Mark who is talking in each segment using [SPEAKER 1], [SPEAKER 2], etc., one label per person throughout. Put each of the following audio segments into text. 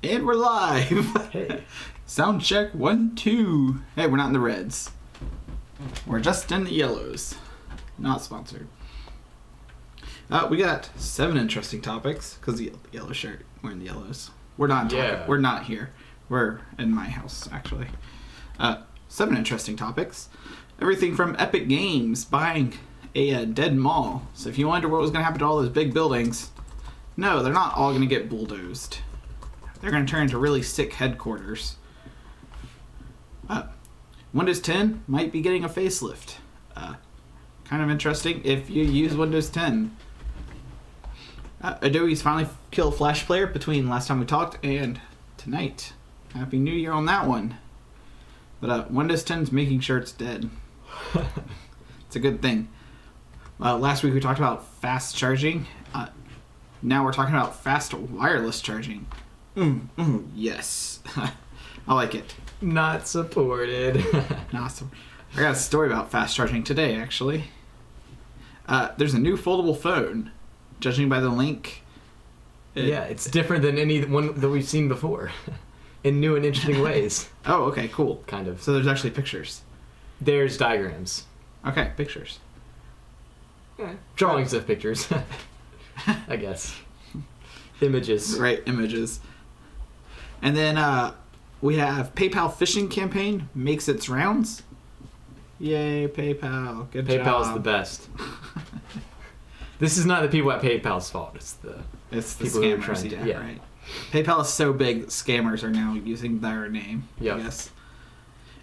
[SPEAKER 1] And we're live.
[SPEAKER 2] Hey.
[SPEAKER 1] Sound check 1, 2. Hey, we're not in the reds. We're just in the yellows. Not sponsored. We got 7 interesting topics because the yellow shirt. We're in the yellows. We're not. We're not here. We're in my house actually. 7 interesting topics. Everything from Epic Games buying a dead mall. So if you wonder what was going to happen to all those big buildings, no, they're not all going to get bulldozed. They're going to turn into really sick headquarters. Windows 10 might be getting a facelift. Kind of interesting if you use Windows 10. Adobe's finally killed Flash Player between last time we talked and tonight. Happy New Year on that one. But Windows 10's making sure it's dead. It's a good thing. Last week we talked about fast charging. Now we're talking about fast wireless charging. Yes. I like it.
[SPEAKER 2] Not supported.
[SPEAKER 1] Awesome. I got a story about fast charging today, actually. There's a new foldable phone. Judging by the link.
[SPEAKER 2] Yeah, it's different than any one that we've seen before. In new and interesting ways.
[SPEAKER 1] Oh, okay, cool.
[SPEAKER 2] Kind of.
[SPEAKER 1] So there's actually pictures.
[SPEAKER 2] There's diagrams.
[SPEAKER 1] Okay, pictures.
[SPEAKER 2] Drawings of pictures. I guess. Images.
[SPEAKER 1] Right, images. And then we have PayPal phishing campaign makes its rounds. Yay, PayPal. Good job.
[SPEAKER 2] PayPal's the best. This is not the people at PayPal's fault. It's the people who are trying to. Yeah,
[SPEAKER 1] right. PayPal is so big, scammers are now using their name.
[SPEAKER 2] Yep.
[SPEAKER 1] I guess.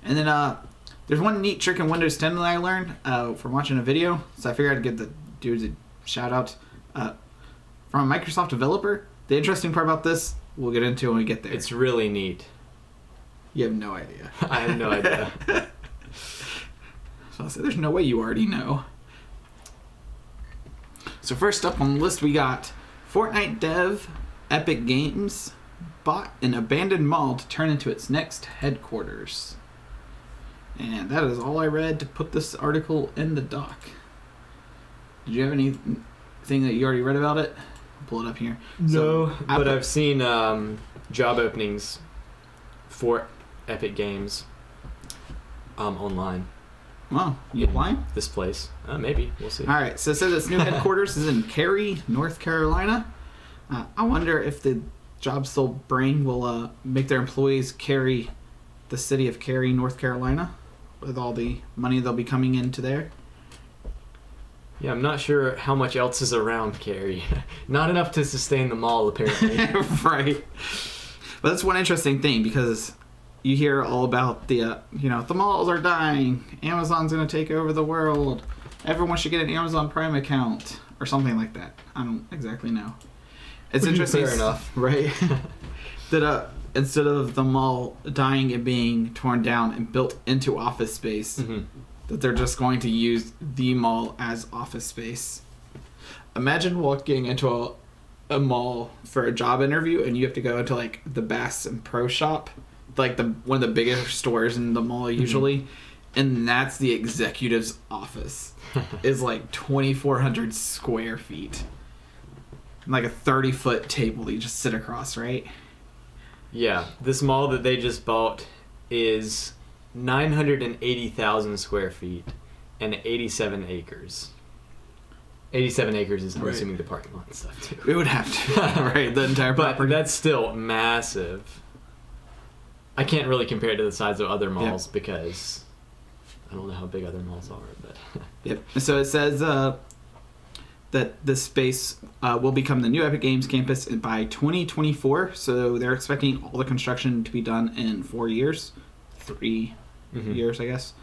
[SPEAKER 1] And then there's one neat trick in Windows 10 that I learned from watching a video. So I figured I'd give the dudes a shout out. From a Microsoft developer. The interesting part about this, we'll get into when we get there.
[SPEAKER 2] It's really neat.
[SPEAKER 1] You have no idea.
[SPEAKER 2] I have no idea.
[SPEAKER 1] So I'll say, there's no way you already know. So first up on the list, we got Fortnite dev Epic Games bought an abandoned mall to turn into its next headquarters. And that is all I read to put this article in the doc. Did you have anything that you already read about it? I'll pull it up here.
[SPEAKER 2] No, but I've seen job openings for Epic Games online.
[SPEAKER 1] Well, you applying?
[SPEAKER 2] This place. Maybe. We'll see.
[SPEAKER 1] All right. So it says its new headquarters is in Cary, North Carolina. I wonder if the job still brain will make their employees carry the city of Cary, North Carolina, with all the money they'll be coming into there.
[SPEAKER 2] Yeah, I'm not sure how much else is around Cary. Not enough to sustain the mall, apparently.
[SPEAKER 1] Right. But that's one interesting thing, because you hear all about the malls are dying. Amazon's going to take over the world. Everyone should get an Amazon Prime account or something like that. I don't exactly know. It's interesting.
[SPEAKER 2] Fair enough.
[SPEAKER 1] Right? That instead of the mall dying and being torn down and built into office space, that they're just going to use the mall as office space. Imagine walking into a mall for a job interview and you have to go into like the Bass and Pro Shop, like one of the biggest stores in the mall usually, and that's the executive's office. Is like 2,400 square feet. And like a 30-foot table that you just sit across, right?
[SPEAKER 2] Yeah, this mall that they just bought is 980,000 square feet and 87 acres. 87 acres is, I'm assuming, the parking lot and stuff, too.
[SPEAKER 1] It would have to, right? The entire property.
[SPEAKER 2] But that's still massive. I can't really compare it to the size of other malls because I don't know how big other malls are. But
[SPEAKER 1] Yep. So it says that this space will become the new Epic Games campus by 2024. So they're expecting all the construction to be done in 4 years. 3 years, I guess.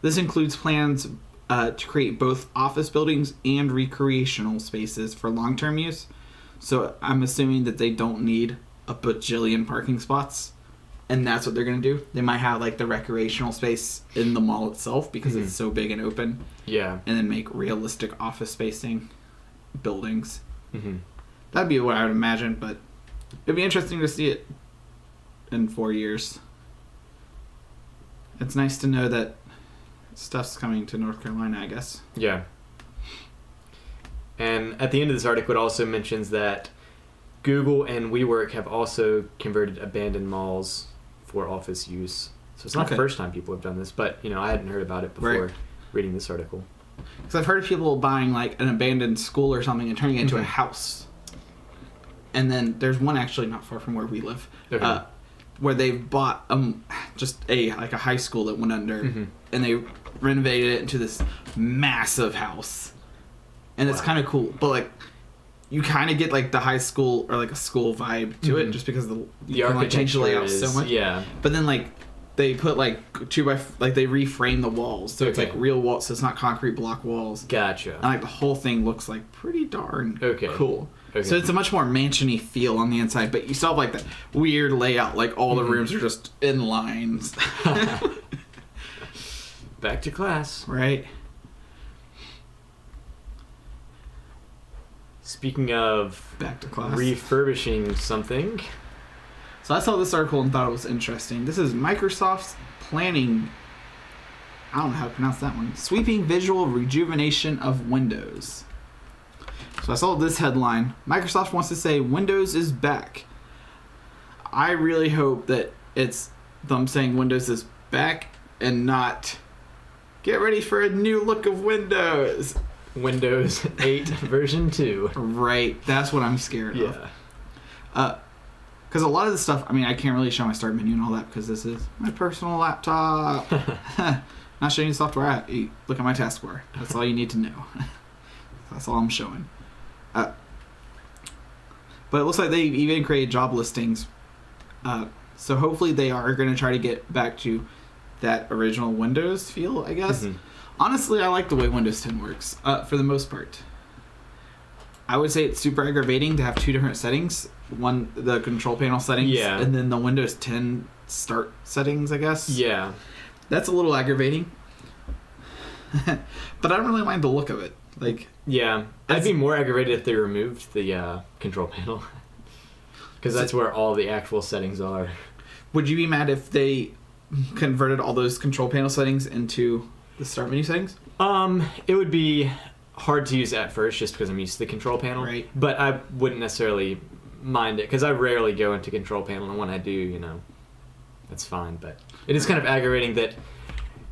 [SPEAKER 1] This includes plans to create both office buildings and recreational spaces for long-term use. So I'm assuming that they don't need a bajillion parking spots. And that's what they're going to do. They might have like the recreational space in the mall itself because it's so big and open.
[SPEAKER 2] Yeah.
[SPEAKER 1] And then make realistic office spacing buildings. That'd be what I would imagine, but it'd be interesting to see it in 4 years. It's nice to know that stuff's coming to North Carolina, I guess.
[SPEAKER 2] Yeah. And at the end of this article, it also mentions that Google and WeWork have also converted abandoned malls for office use. So it's not the first time people have done this, but I hadn't heard about it before reading this article.
[SPEAKER 1] Because I've heard of people buying like an abandoned school or something and turning it into a house. And then there's one actually not far from where we live, where they've bought just a high school that went under, and they renovated it into this massive house, and it's kind of cool. But like, you kind of get like the high school or like a school vibe to it, just because you can like change the layout so much. Yeah. But then like they put like they reframe the walls, so it's like real walls, so it's not concrete block walls.
[SPEAKER 2] Gotcha. And
[SPEAKER 1] like the whole thing looks like pretty darn cool. Okay. So it's a much more mansion-y feel on the inside, but you still have like that weird layout, like all the rooms are just in lines.
[SPEAKER 2] Back to class.
[SPEAKER 1] Right.
[SPEAKER 2] Speaking of
[SPEAKER 1] back to class,
[SPEAKER 2] refurbishing something.
[SPEAKER 1] So I saw this article and thought it was interesting. This is Microsoft's planning, I don't know how to pronounce that one, sweeping visual rejuvenation of Windows. So I saw this headline, Microsoft wants to say Windows is back. I really hope that it's them saying Windows is back and not get ready for a new look of Windows.
[SPEAKER 2] Windows 8 version 2.
[SPEAKER 1] Right, that's what I'm scared of. Because a lot of the stuff, I mean, I can't really show my start menu and all that because this is my personal laptop. Not showing you the software. Look at my taskbar. That's all you need to know. That's all I'm showing. But it looks like they even created job listings. So hopefully they are going to try to get back to that original Windows feel, I guess. Honestly, I like the way Windows 10 works for the most part. I would say it's super aggravating to have two different settings. One, the control panel settings, and then the Windows 10 start settings, I guess. Yeah. That's a little aggravating. But I don't really mind the look of it. Like,
[SPEAKER 2] yeah, I'd be more aggravated if they removed the control panel. Because that's where all the actual settings are.
[SPEAKER 1] Would you be mad if they converted all those control panel settings into the start menu settings?
[SPEAKER 2] It would be hard to use at first just because I'm used to the control panel. Right. But I wouldn't necessarily mind it because I rarely go into control panel, and when I do, that's fine. But it is kind of aggravating that,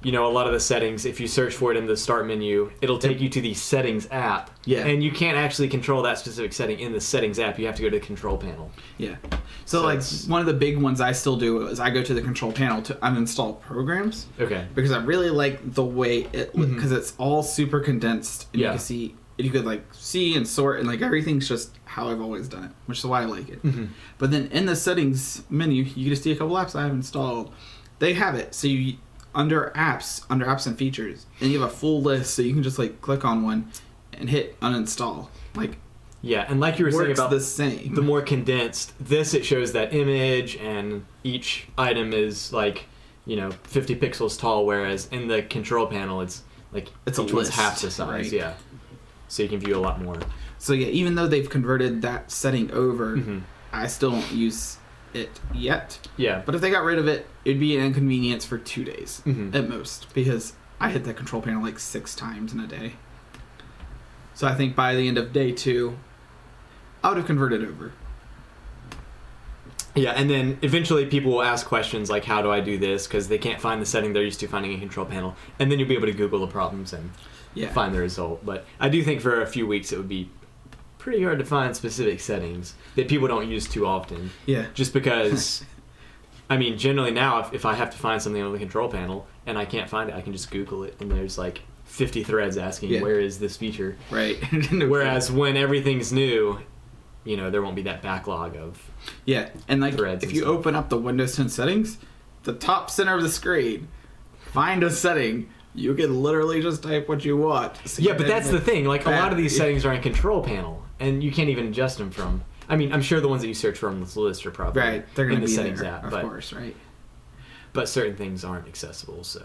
[SPEAKER 2] a lot of the settings, if you search for it in the start menu, it'll take you to the settings app. Yeah. And you can't actually control that specific setting in the settings app. You have to go to the control panel.
[SPEAKER 1] Yeah. So like one of the big ones I still do is I go to the control panel to uninstall programs. Okay. Because I really like the way it because it's all super condensed and you could like see and sort and like everything's just how I've always done it, which is why I like it. But then in the settings menu, you can just see a couple apps I have installed. They have it. So you under apps and features, and you have a full list, so you can just like click on one and hit uninstall. Like,
[SPEAKER 2] yeah, and like you were saying about
[SPEAKER 1] the same,
[SPEAKER 2] the more condensed, it shows that image, and each item is like 50 pixels tall, whereas in the control panel it's like it's each one's half the size. Right? Yeah, so you can view a lot more. So yeah, even though they've converted that setting over, I still don't use it yet. Yeah.
[SPEAKER 1] But if they got rid of it, it'd be an inconvenience for 2 days at most, because I hit that control panel like 6 times in a day. So I think by the end of day 2, I would have converted over.
[SPEAKER 2] Yeah, and then eventually people will ask questions like, how do I do this? Because they can't find the setting they're used to finding in control panel. And then you'll be able to Google the problems and find the result. But I do think for a few weeks it would be pretty hard to find specific settings that people don't use too often. Yeah. Just because, I mean, generally now, if I have to find something on the control panel and I can't find it, I can just Google it, and there's like 50 threads asking, where is this feature? Right. Whereas when everything's new, there won't be that backlog of
[SPEAKER 1] and like threads. If you open up the Windows 10 settings, the top center of the screen, find a setting. You can literally just type what you want.
[SPEAKER 2] So but that's the thing. Like, a lot of these settings are in control panel, and you can't even adjust them from... I mean, I'm sure the ones that you search from this list are probably
[SPEAKER 1] they're
[SPEAKER 2] in
[SPEAKER 1] the
[SPEAKER 2] settings
[SPEAKER 1] there,
[SPEAKER 2] app.
[SPEAKER 1] Of course, right.
[SPEAKER 2] But certain things aren't accessible, so...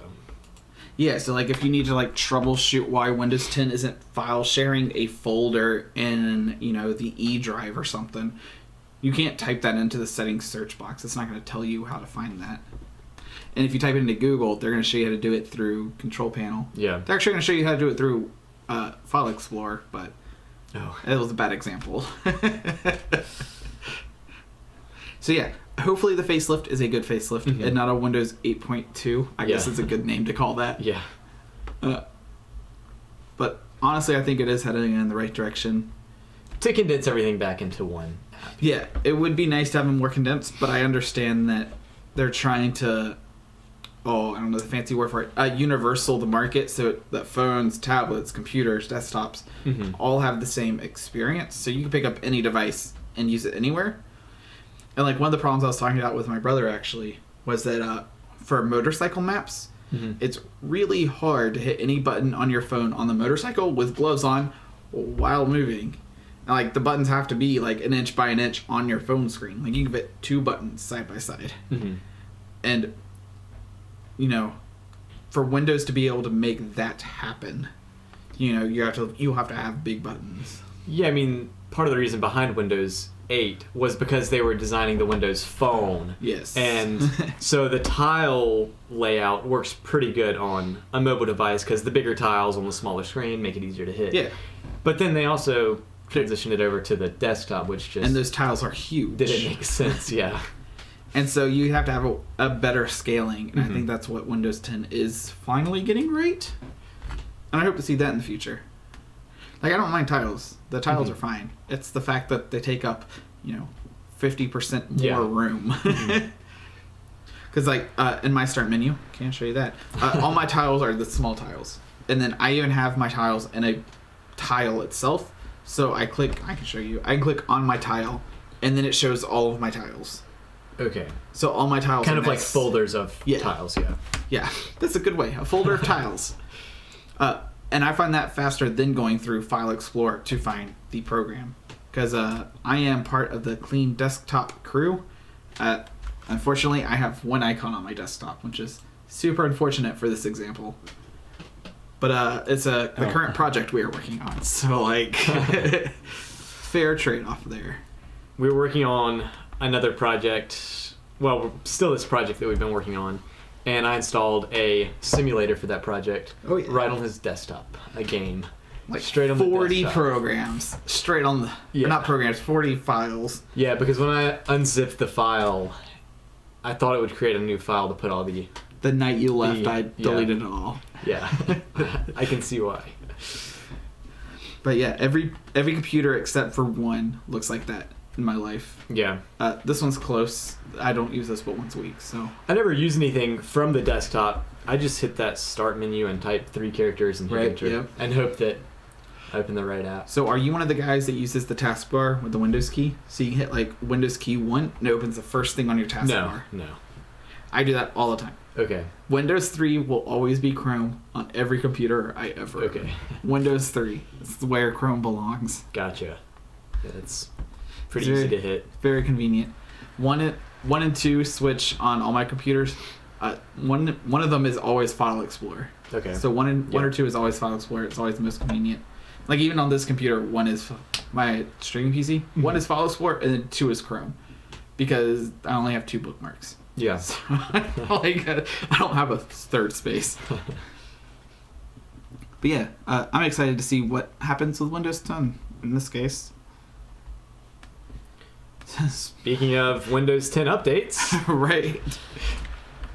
[SPEAKER 1] Yeah, so like if you need to like troubleshoot why Windows 10 isn't file sharing a folder in, the E drive or something, you can't type that into the settings search box. It's not going to tell you how to find that. And if you type it into Google, they're going to show you how to do it through Control Panel. Yeah. They're actually going to show you how to do it through File Explorer, but it was a bad example. So yeah, hopefully the facelift is a good facelift and not a Windows 8.2. I guess it's a good name to call that.
[SPEAKER 2] Yeah.
[SPEAKER 1] But honestly, I think it is heading in the right direction.
[SPEAKER 2] To condense everything back into one app.
[SPEAKER 1] Yeah, it would be nice to have them more condensed, but I understand that they're trying to, I don't know the fancy word for it, universal the market so that phones, tablets, computers, desktops all have the same experience. So you can pick up any device and use it anywhere. And like one of the problems I was talking about with my brother actually was that for motorcycle maps, it's really hard to hit any button on your phone on the motorcycle with gloves on while moving. And like the buttons have to be like an inch by an inch on your phone screen. Like you can fit 2 buttons side by side. And for Windows to be able to make that happen, you'll have to have big buttons.
[SPEAKER 2] Yeah, I mean, part of the reason behind Windows 8 was because they were designing the Windows Phone.
[SPEAKER 1] Yes.
[SPEAKER 2] And so the tile layout works pretty good on a mobile device because the bigger tiles on the smaller screen make it easier to hit.
[SPEAKER 1] Yeah.
[SPEAKER 2] But then they also transitioned it over to the desktop, which just...
[SPEAKER 1] And those tiles are huge.
[SPEAKER 2] Didn't make sense, yeah.
[SPEAKER 1] And so you have to have a better scaling, and I think that's what Windows 10 is finally getting right. And I hope to see that in the future. Like, I don't mind tiles. The tiles are fine. It's the fact that they take up, 50% more room. Because, like, in my start menu, can't show you that, all my tiles are the small tiles. And then I even have my tiles in a tile itself. So I can show you, I can click on my tile, and then it shows all of my tiles.
[SPEAKER 2] Okay.
[SPEAKER 1] So all my tiles
[SPEAKER 2] kind
[SPEAKER 1] are
[SPEAKER 2] of like folders of tiles, yeah.
[SPEAKER 1] Yeah, that's a good way. A folder of tiles. And I find that faster than going through File Explorer to find the program. Because I am part of the Clean Desktop crew. Unfortunately, I have one icon on my desktop, which is super unfortunate for this example. But it's the current project we are working on. So, like, fair trade-off there.
[SPEAKER 2] We're working on another project. Well, still this project that we've been working on. And I installed a simulator for that project right on his desktop. A game.
[SPEAKER 1] Like
[SPEAKER 2] straight on
[SPEAKER 1] 40
[SPEAKER 2] the
[SPEAKER 1] programs. Straight on the... Yeah. Not programs, 40 files.
[SPEAKER 2] Yeah, because when I unzipped the file, I thought it would create a new file to put all the...
[SPEAKER 1] The night you left, I deleted it all.
[SPEAKER 2] Yeah. I can see why.
[SPEAKER 1] But yeah, every computer except for one looks like that in my life.
[SPEAKER 2] Yeah.
[SPEAKER 1] This one's close. I don't use this but once a week, so...
[SPEAKER 2] I never use anything from the desktop. I just hit that start menu and type 3 characters and hit enter and hope that I open the right app.
[SPEAKER 1] So are you one of the guys that uses the taskbar with the Windows key? So you can hit like Windows key 1 and it opens the first thing on your taskbar?
[SPEAKER 2] No.
[SPEAKER 1] I do that all the time.
[SPEAKER 2] Okay.
[SPEAKER 1] Windows 3 will always be Chrome on every computer I ever own.
[SPEAKER 2] Okay.
[SPEAKER 1] Windows 3. It's where Chrome belongs.
[SPEAKER 2] Gotcha. Yeah, it's pretty easy to hit.
[SPEAKER 1] Very convenient. 1 and 2 switch on all my computers. One of them is always File Explorer.
[SPEAKER 2] Okay.
[SPEAKER 1] So 1 or 2 is always File Explorer. It's always the most convenient. Like even on this computer, 1 is my streaming PC. 1 is File Explorer, and then 2 is Chrome, because I only have 2 bookmarks.
[SPEAKER 2] Yeah.
[SPEAKER 1] So, I don't have a third space. But yeah, I'm excited to see what happens with Windows 10 in this case.
[SPEAKER 2] Speaking of Windows 10 updates.
[SPEAKER 1] Right.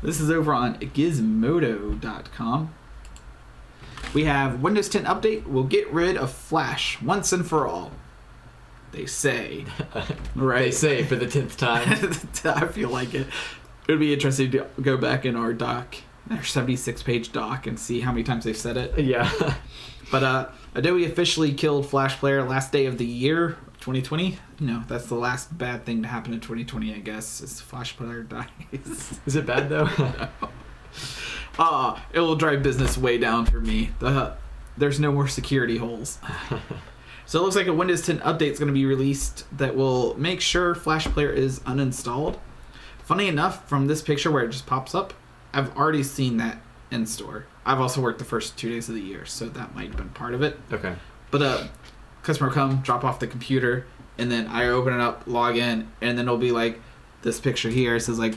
[SPEAKER 1] This is over on gizmodo.com. We have Windows 10 update will get rid of Flash once and for all. They say. Right.
[SPEAKER 2] They say for the 10th time.
[SPEAKER 1] I feel like it. It would be interesting to go back in our doc, our 76-page doc, and see how many times they've said it.
[SPEAKER 2] Yeah.
[SPEAKER 1] But Adobe officially killed Flash Player last day of the year, 2020. That's the last bad thing to happen in 2020, I guess, is Flash Player dies.
[SPEAKER 2] Is it bad, though?
[SPEAKER 1] No. It will drive business way down for me. There's no more security holes. So it looks like a Windows 10 update is going to be released that will make sure Flash Player is uninstalled. Funny enough, from this picture where it just pops up, I've already seen that in store. I've also worked the first 2 days of the year, so that might have been part of it.
[SPEAKER 2] Okay.
[SPEAKER 1] But customer will come, drop off the computer, and then I open it up, log in, and then it'll be like this picture here. It says like,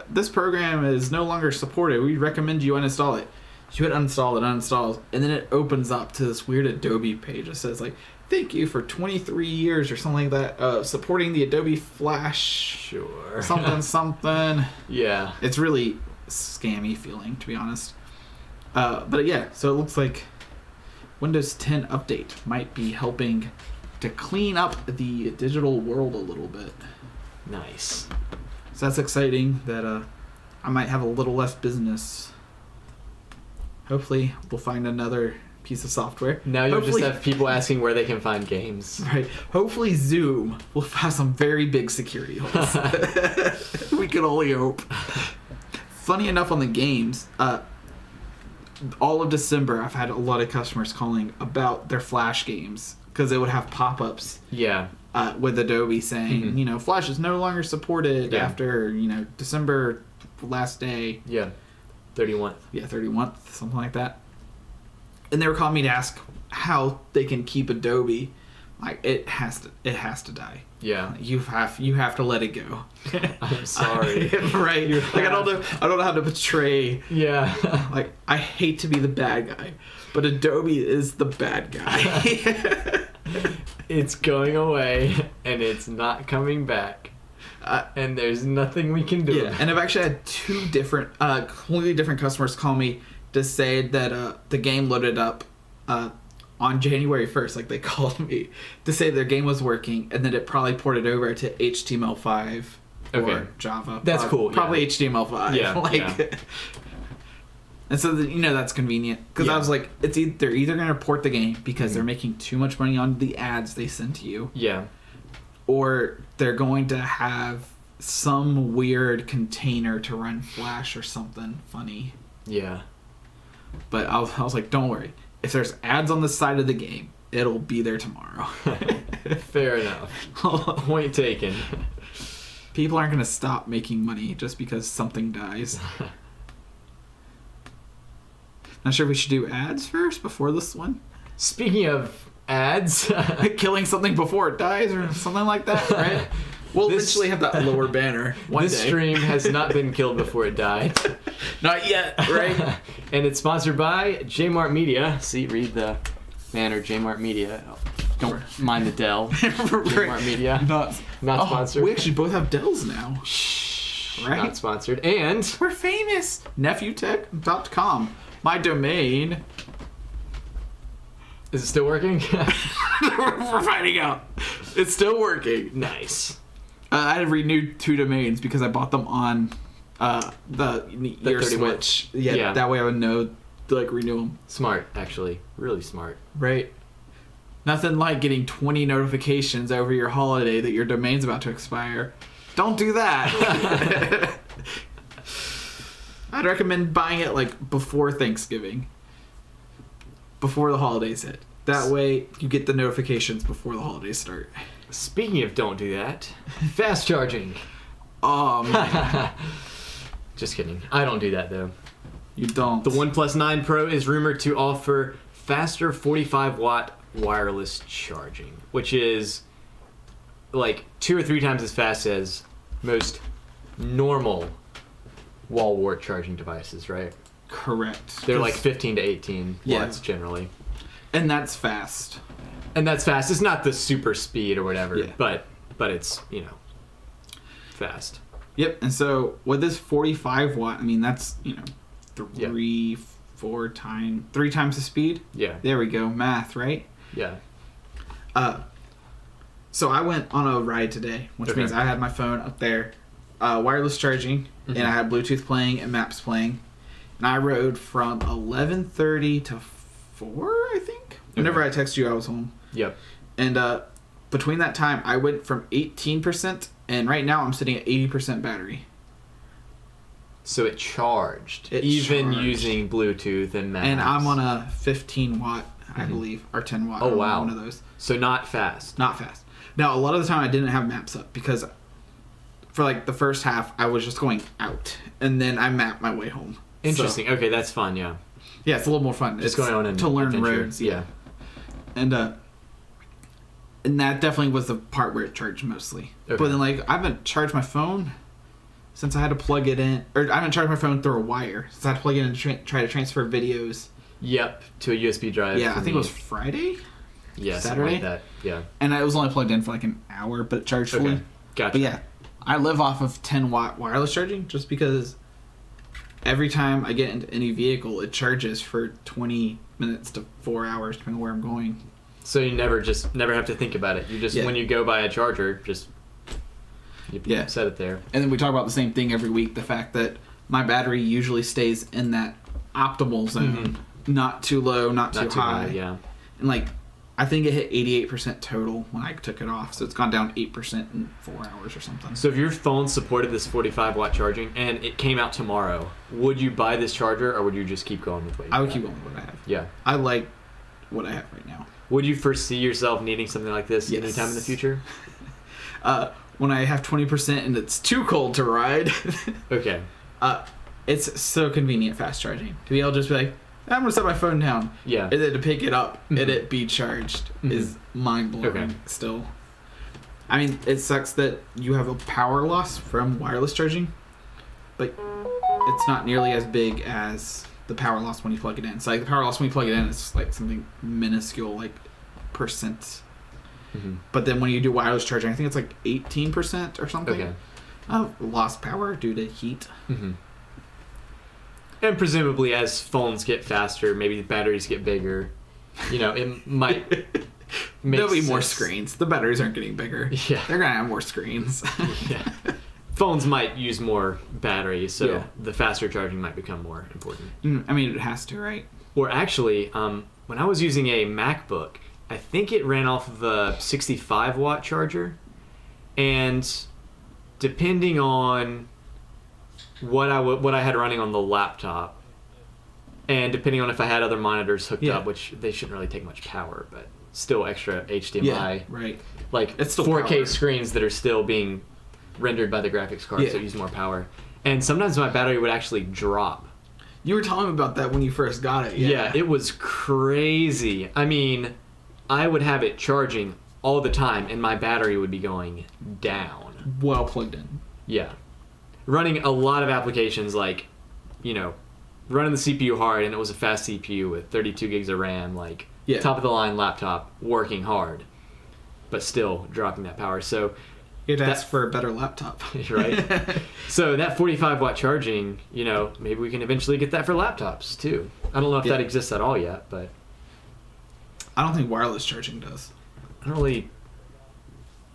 [SPEAKER 1] this program is no longer supported. We recommend you uninstall it. You hit uninstall, it uninstalls, and then it opens up to this weird Adobe page. It says like, thank you for 23 years or something like that, supporting the Adobe Flash.
[SPEAKER 2] Sure.
[SPEAKER 1] Something.
[SPEAKER 2] Yeah.
[SPEAKER 1] It's really scammy feeling, to be honest. But yeah, so it looks like Windows 10 update might be helping to clean up the digital world a little bit.
[SPEAKER 2] Nice.
[SPEAKER 1] So that's exciting that I might have a little less business. Hopefully we'll find another piece of software.
[SPEAKER 2] Now you'll just have people asking where they can find games.
[SPEAKER 1] Right. Hopefully Zoom will have some very big security holes. We can only hope. Funny enough, on the games, all of December I've had a lot of customers calling about their Flash games because they would have pop-ups.
[SPEAKER 2] Yeah.
[SPEAKER 1] With Adobe saying, you know, Flash is no longer supported after, you know, December last day.
[SPEAKER 2] Yeah. 31st.
[SPEAKER 1] Yeah, 31st, something like that. And they were calling me to ask how they can keep Adobe. Like, it has to die.
[SPEAKER 2] Yeah.
[SPEAKER 1] You have to let it go.
[SPEAKER 2] I'm sorry.
[SPEAKER 1] Right. Like, I don't know how to portray.
[SPEAKER 2] Yeah.
[SPEAKER 1] Like, I hate to be the bad guy, but Adobe is the bad guy.
[SPEAKER 2] It's going away and it's not coming back. And there's nothing we can do.
[SPEAKER 1] Yeah. And I've actually had two different completely different customers call me to say that the game loaded up on January 1st. Like, they called me to say their game was working, and then it probably ported over to HTML5 or Java.
[SPEAKER 2] That's cool.
[SPEAKER 1] Probably HTML5.
[SPEAKER 2] Yeah.
[SPEAKER 1] Like, and so, you know, that's convenient. Because I was like, they're either going to port the game because they're making too much money on the ads they send to you.
[SPEAKER 2] Yeah. Or
[SPEAKER 1] they're going to have some weird container to run Flash or something funny.
[SPEAKER 2] Yeah.
[SPEAKER 1] But I was like, don't worry. If there's ads on the side of the game, it'll be there tomorrow.
[SPEAKER 2] Fair enough. Point taken.
[SPEAKER 1] People aren't going to stop making money just because something dies. Not sure if we should do ads first before this one.
[SPEAKER 2] Speaking of ads,
[SPEAKER 1] killing something before it dies or something like that, right? We'll eventually have that lower banner one
[SPEAKER 2] this
[SPEAKER 1] day.
[SPEAKER 2] stream has not been killed before it died.
[SPEAKER 1] Not yet, right?
[SPEAKER 2] And it's sponsored by Jmart Media. See, read the banner, Jmart Media. Don't mind the Dell. Jmart Media. Not sponsored.
[SPEAKER 1] We actually both have Dells now.
[SPEAKER 2] Shh.
[SPEAKER 1] Right?
[SPEAKER 2] Not sponsored. And
[SPEAKER 1] we're famous. Nephew.com. My domain.
[SPEAKER 2] Is it still working?
[SPEAKER 1] We're finding out. It's still working.
[SPEAKER 2] Nice.
[SPEAKER 1] I had renewed 2 domains because I bought them on the year switch. Yeah, that way I would know to like renew them.
[SPEAKER 2] Smart, actually. Really smart.
[SPEAKER 1] Right. Nothing like getting 20 notifications over your holiday that your domain's about to expire. Don't do that. I'd recommend buying it like before Thanksgiving. Before the holidays hit. That way you get the notifications before the holidays start.
[SPEAKER 2] Speaking of don't do that, fast charging. Just kidding. I don't do that though.
[SPEAKER 1] You don't.
[SPEAKER 2] The OnePlus 9 Pro is rumored to offer faster 45-watt wireless charging, which is like 2 or 3 times as fast as most normal wall wart charging devices, right?
[SPEAKER 1] Correct.
[SPEAKER 2] They're like 15 to 18 watts generally.
[SPEAKER 1] And that's fast.
[SPEAKER 2] It's not the super speed or whatever,
[SPEAKER 1] yeah.
[SPEAKER 2] but it's, you know, fast.
[SPEAKER 1] Yep. And so with this 45 watt, I mean, that's, you know, 3 times the speed.
[SPEAKER 2] Yeah.
[SPEAKER 1] There we go. Math, right?
[SPEAKER 2] Yeah.
[SPEAKER 1] So I went on a ride today, which means I had my phone up there, wireless charging, and I had Bluetooth playing and maps playing. And I rode from 11:30 to 4, I think. Whenever I texted you, I was home.
[SPEAKER 2] Yep.
[SPEAKER 1] And between that time, I went from 18%, and right now I'm sitting at 80% battery.
[SPEAKER 2] So it charged, using Bluetooth and maps.
[SPEAKER 1] And I'm on a 15 watt, I believe, or 10 watt.
[SPEAKER 2] Oh, wow.
[SPEAKER 1] One of those.
[SPEAKER 2] So not fast.
[SPEAKER 1] Not fast. Now, a lot of the time I didn't have maps up because for like the first half, I was just going out, and then I mapped my way home.
[SPEAKER 2] Interesting. Okay, that's fun, yeah.
[SPEAKER 1] Yeah, it's a little more fun.
[SPEAKER 2] Just going on
[SPEAKER 1] to learn
[SPEAKER 2] adventure.
[SPEAKER 1] roads. Yeah. And that definitely was the part where it charged mostly. Okay. But then, like, I haven't charged my phone since I had to plug it in, or I haven't charged my phone through a wire since I had to plug it in and try to transfer videos.
[SPEAKER 2] Yep, to a USB drive.
[SPEAKER 1] Yeah, I think it was Friday. Saturday.
[SPEAKER 2] Like that. Yeah.
[SPEAKER 1] And I was only plugged in for like an hour, but it charged fully.
[SPEAKER 2] Okay. Gotcha.
[SPEAKER 1] But yeah, I live off of 10-watt wireless charging just because every time I get into any vehicle, it charges for 20 minutes to 4 hours, depending on where I'm going.
[SPEAKER 2] So you never have to think about it. You just, when you go buy a charger, just set it there.
[SPEAKER 1] And then we talk about the same thing every week, the fact that my battery usually stays in that optimal zone. Not too low, not too high.
[SPEAKER 2] Yeah.
[SPEAKER 1] And like, I think it hit 88% total when I took it off. So it's gone down 8% in 4 hours or something.
[SPEAKER 2] So if your phone supported this 45-watt charging and it came out tomorrow, would you buy this charger or would you just keep going with what you have?
[SPEAKER 1] I would keep going with what I have.
[SPEAKER 2] Yeah.
[SPEAKER 1] I like what I have right now.
[SPEAKER 2] Would you foresee yourself needing something like this anytime in the future?
[SPEAKER 1] When I have 20% and it's too cold to ride.
[SPEAKER 2] Okay.
[SPEAKER 1] It's so convenient fast charging. To be able to just be like, I'm going to set my phone down.
[SPEAKER 2] Yeah.
[SPEAKER 1] And then to pick it up and it be charged is mind-blowing still. I mean, it sucks that you have a power loss from wireless charging, but it's not nearly as big as the power loss when you plug it in. So like the power loss when you plug it in is like something minuscule, like percent. But then when you do wireless charging, I think it's like 18% or something of lost power due to heat.
[SPEAKER 2] And presumably as phones get faster, maybe the batteries get bigger. You know, it might make
[SPEAKER 1] There'll be
[SPEAKER 2] sense.
[SPEAKER 1] more screens. The batteries aren't getting bigger.
[SPEAKER 2] Yeah.
[SPEAKER 1] They're going to have more screens.
[SPEAKER 2] Yeah. Phones might use more batteries, so the faster charging might become more important.
[SPEAKER 1] I mean, it has to, right?
[SPEAKER 2] Or actually, when I was using a MacBook, I think it ran off of a 65-watt charger. And depending on what I had running on the laptop, and depending on if I had other monitors hooked up, which they shouldn't really take much power, but still extra HDMI,
[SPEAKER 1] right?
[SPEAKER 2] Like
[SPEAKER 1] it's still
[SPEAKER 2] 4K
[SPEAKER 1] power.
[SPEAKER 2] Screens that are still being rendered by the graphics card, so it uses more power. And sometimes my battery would actually drop.
[SPEAKER 1] You were telling me about that when you first got it.
[SPEAKER 2] Yeah, it was crazy. I mean, I would have it charging all the time, and my battery would be going down.
[SPEAKER 1] Well plugged in.
[SPEAKER 2] Yeah. Running a lot of applications like, running the CPU hard, and it was a fast CPU with 32 gigs of RAM, like top-of-the-line laptop, working hard, but still dropping that power. So
[SPEAKER 1] you'd ask for a better laptop.
[SPEAKER 2] Right? So that 45-watt charging, maybe we can eventually get that for laptops, too. I don't know if that exists at all yet, but
[SPEAKER 1] I don't think wireless charging does.
[SPEAKER 2] I don't really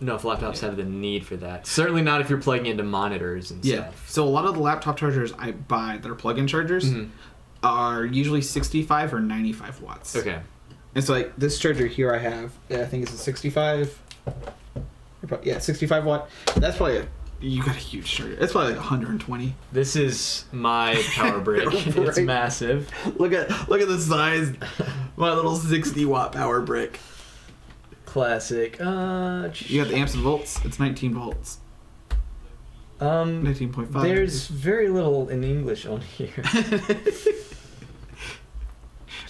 [SPEAKER 2] know if laptops have the need for that. Certainly not if you're plugging into monitors and stuff.
[SPEAKER 1] So a lot of the laptop chargers I buy that are plug-in chargers are usually 65 or 95 watts.
[SPEAKER 2] Okay.
[SPEAKER 1] And so like this charger here I have, I think it's a 65. 65 watt. That's probably you got a huge charger. It's probably like 120.
[SPEAKER 2] This is my power brick.
[SPEAKER 1] Right.
[SPEAKER 2] It's massive.
[SPEAKER 1] Look at the size. My little 60 watt power brick.
[SPEAKER 2] Classic.
[SPEAKER 1] You got the amps and volts. It's 19 volts. 19.5.
[SPEAKER 2] There's very little in English on here.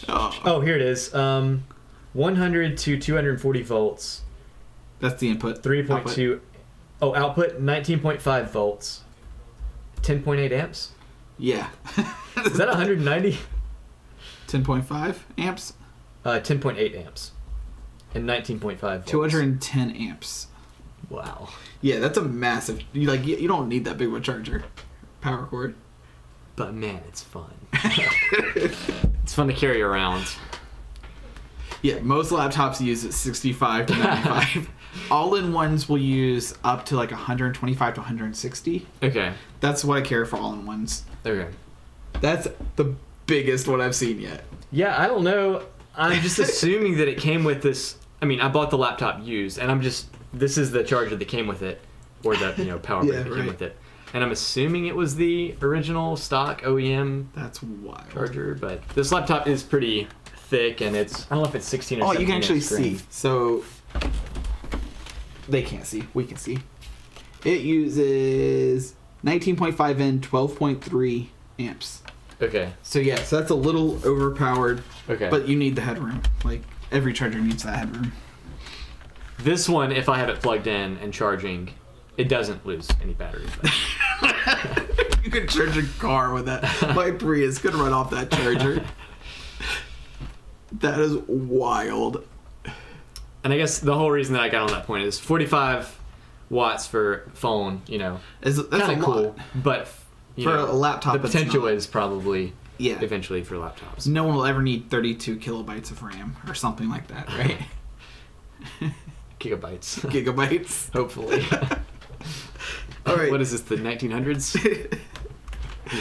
[SPEAKER 2] Oh, here it is. 100 to 240 volts.
[SPEAKER 1] That's the input.
[SPEAKER 2] 3.2. Oh, output 19.5 volts. 10.8 amps.
[SPEAKER 1] Yeah.
[SPEAKER 2] Is that 190?
[SPEAKER 1] 10.5 amps.
[SPEAKER 2] 10.8 amps. And 19.5 volts.
[SPEAKER 1] 210 amps.
[SPEAKER 2] Wow.
[SPEAKER 1] Yeah, that's a massive. You don't need that big of a charger. Power cord.
[SPEAKER 2] But man, it's fun. It's fun to carry around.
[SPEAKER 1] Yeah, most laptops use 65 to 95. All-in-ones will use up to like 125 to 160. Okay. That's what I carry for all-in-ones.
[SPEAKER 2] Okay.
[SPEAKER 1] That's the biggest one I've seen yet.
[SPEAKER 2] Yeah, I don't know. I'm just assuming that it came with this. I mean, I bought the laptop used, and this is the charger that came with it, or the power brick that came with it. And I'm assuming it was the original stock OEM
[SPEAKER 1] That's wild.
[SPEAKER 2] charger, but this laptop is pretty thick, and I don't know if it's 16 or 17
[SPEAKER 1] you can actually
[SPEAKER 2] screen.
[SPEAKER 1] see. So they can't see. We can see. It uses 19.5 in, 12.3 amps.
[SPEAKER 2] Okay.
[SPEAKER 1] So that's a little overpowered.
[SPEAKER 2] Okay.
[SPEAKER 1] But you need the headroom. Like every charger needs that headroom.
[SPEAKER 2] This one, if I have it plugged in and charging, it doesn't lose any battery.
[SPEAKER 1] You could charge a car with that. My Prius could run off that charger. That is wild.
[SPEAKER 2] And I guess the whole reason that I got on that point is 45 watts for phone,
[SPEAKER 1] that's
[SPEAKER 2] kind of cool. But
[SPEAKER 1] for a laptop,
[SPEAKER 2] the potential is probably eventually for laptops.
[SPEAKER 1] No one will ever need 32 kilobytes of RAM or something like that, right?
[SPEAKER 2] Gigabytes, hopefully.
[SPEAKER 1] All right.
[SPEAKER 2] What is this? The 1900s?